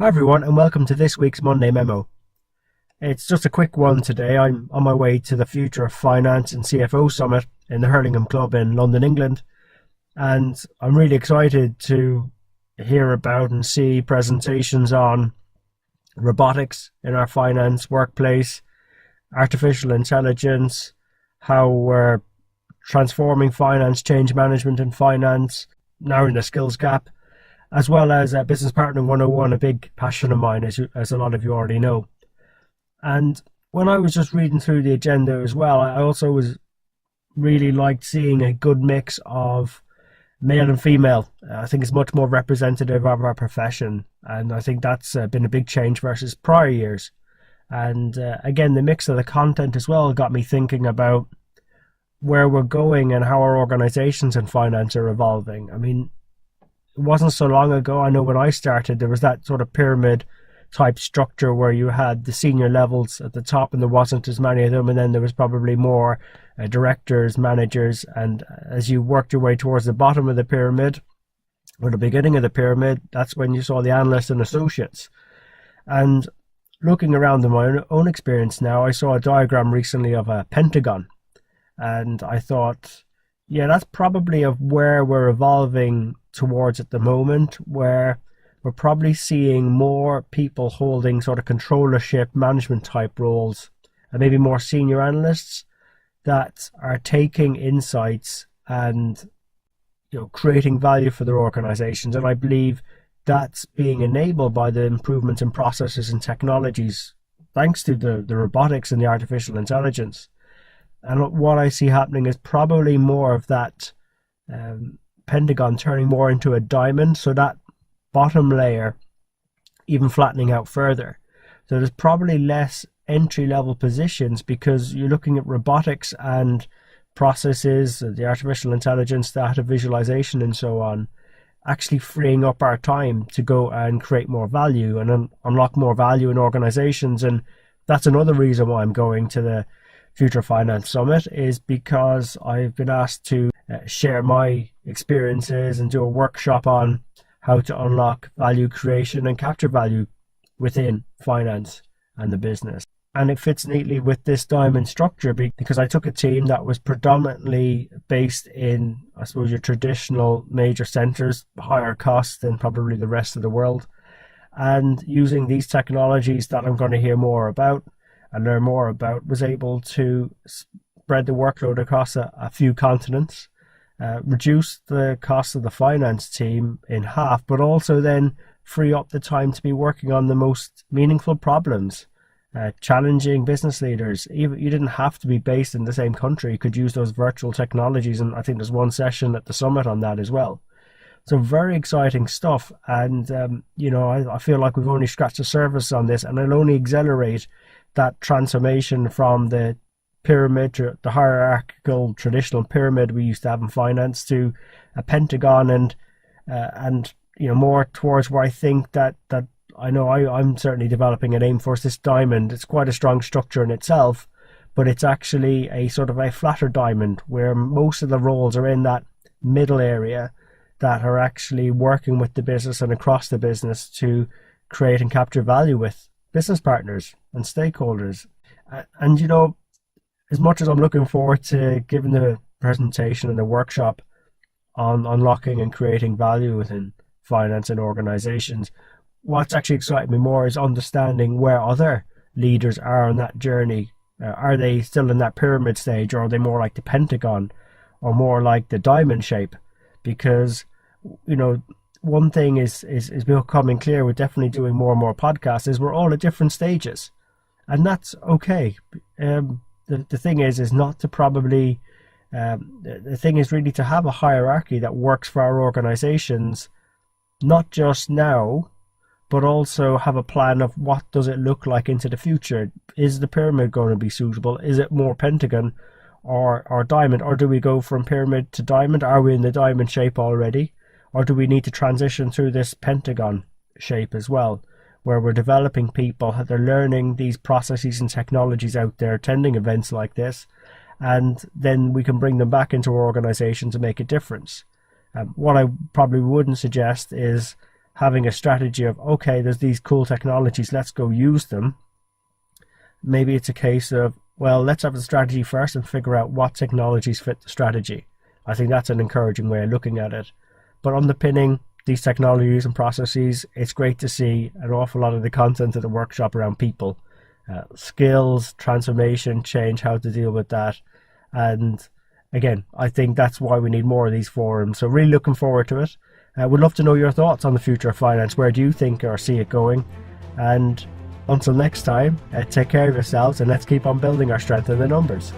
Hi everyone, and welcome to this week's Monday Memo. It's just a quick one today. I'm on my way to the Future of Finance and CFO Summit in the Hurlingham Club in London, England, and I'm really excited to hear about and see presentations on robotics in our finance workplace, artificial intelligence, how we're transforming finance, change management in finance, narrowing the skills gap, as well as Business Partnering 101, a big passion of mine, as a lot of you already know. And when I was just reading through the agenda as well, I also was really liked seeing a good mix of male and female. I think it's much more representative of our profession, and I think that's been a big change versus prior years. And again, the mix of the content as well got me thinking about where we're going and how our organizations in finance are evolving. I mean, it wasn't so long ago, I know when I started, there was that sort of pyramid type structure where you had the senior levels at the top and there wasn't as many of them, and then there was probably more directors, managers, and as you worked your way towards the bottom of the pyramid or the beginning of the pyramid, that's when you saw the analysts and associates. And looking around in my own experience now, I saw a diagram recently of a pentagon, and I thought, yeah, that's probably of where we're evolving towards at the moment, where we're probably seeing more people holding sort of controllership, management type roles, and maybe more senior analysts that are taking insights and creating value for their organizations. And I believe that's being enabled by the improvements in processes and technologies, thanks to the robotics and the artificial intelligence. And what I see happening is probably more of that pentagon turning more into a diamond, so that bottom layer even flattening out further. So there's probably less entry-level positions because you're looking at robotics and processes, the artificial intelligence, data visualization and so on, actually freeing up our time to go and create more value and unlock more value in organizations. And that's another reason why I'm going to the Future Finance Summit, is because I've been asked to share my experiences and do a workshop on how to unlock value creation and capture value within finance and the business. And it fits neatly with this diamond structure because I took a team that was predominantly based in, I suppose, your traditional major centers, higher cost than probably the rest of the world, and using these technologies that I'm going to hear more about and learn more about, was able to spread the workload across a few continents, reduce the cost of the finance team in half, but also then free up the time to be working on the most meaningful problems, challenging business leaders. Even you didn't have to be based in the same country. You could use those virtual technologies, and I think there's one session at the summit on that as well. So very exciting stuff, and I feel like we've only scratched the surface on this, and it'll only accelerate that transformation from the pyramid, to the hierarchical traditional pyramid we used to have in finance, to a pentagon, and more towards where I think that I know I'm certainly developing an aim for is this diamond. It's quite a strong structure in itself, but it's actually a sort of a flatter diamond where most of the roles are in that middle area that are actually working with the business and across the business to create and capture value with business partners and stakeholders. And as much as I'm looking forward to giving the presentation and the workshop on unlocking and creating value within finance and organizations, what's actually exciting me more is understanding where other leaders are on that journey. Are they still in that pyramid stage, or are they more like the pentagon, or more like the diamond shape? Because one thing is becoming clear with definitely doing more and more podcasts is we're all at different stages, and that's okay. The thing is not to probably the thing is really to have a hierarchy that works for our organizations, not just now, but also have a plan of what does it look like into the future. Is the pyramid going to be suitable? Is it more pentagon or diamond, or do we go from pyramid to diamond? Are we in the diamond shape already, or do we need to transition through this pentagon shape as well, where we're developing people, they're learning these processes and technologies out there, attending events like this, and then we can bring them back into our organization to make a difference. What I probably wouldn't suggest is having a strategy of, okay, there's these cool technologies, let's go use them. Maybe it's a case of, well, let's have a strategy first and figure out what technologies fit the strategy. I think that's an encouraging way of looking at it. But underpinning these technologies and processes, it's great to see an awful lot of the content of the workshop around people. Skills, transformation, change, how to deal with that. And again, I think that's why we need more of these forums. So really looking forward to it. Would love to know your thoughts on the future of finance. Where do you think or see it going? And until next time, take care of yourselves and let's keep on building our strength in the numbers.